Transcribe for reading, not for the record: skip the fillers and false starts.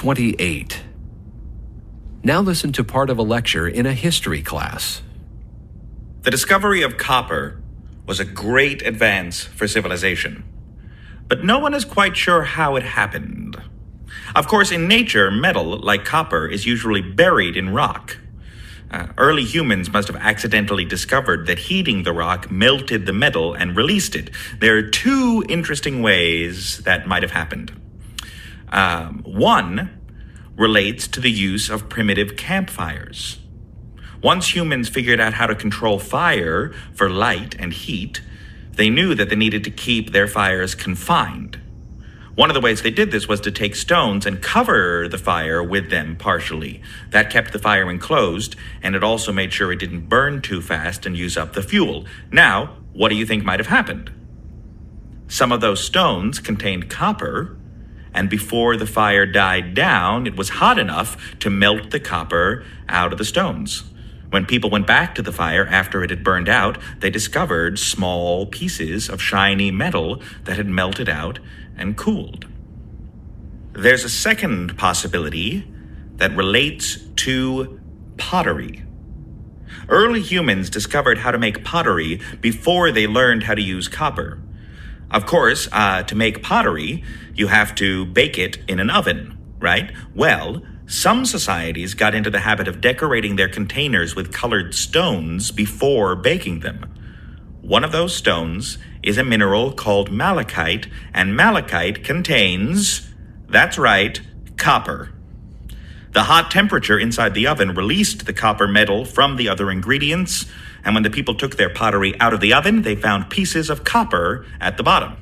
28. Now listen to part of a lecture in a history class. The discovery of copper was a great advance for civilization, but no one is quite sure how it happened. Of course, in nature, metal, like copper, is usually buried in rock. Early humans must have accidentally discovered that heating the rock melted the metal and released it. There are two interesting ways that might have happened. One relates to the use of primitive campfires. Once humans figured out how to control fire for light and heat, they knew that they needed to keep their fires confined. One of the ways they did this was to take stones and cover the fire with them partially. That kept the fire enclosed, and it also made sure it didn't burn too fast and use up the fuel. Now, what do you think might have happened? Some of those stones contained copper, and before the fire died down, it was hot enough to melt the copper out of the stones. When people went back to the fire after it had burned out, they discovered small pieces of shiny metal that had melted out and cooled. There's a second possibility that relates to pottery. Early humans discovered how to make pottery before they learned how to use copper. Of course, to make pottery, you have to bake it in an oven, right? Well, some societies got into the habit of decorating their containers with colored stones before baking them. One of those stones is a mineral called malachite, and malachite contains, that's right, copper. The hot temperature inside the oven released the copper metal from the other ingredients, and when the people took their pottery out of the oven, they found pieces of copper at the bottom.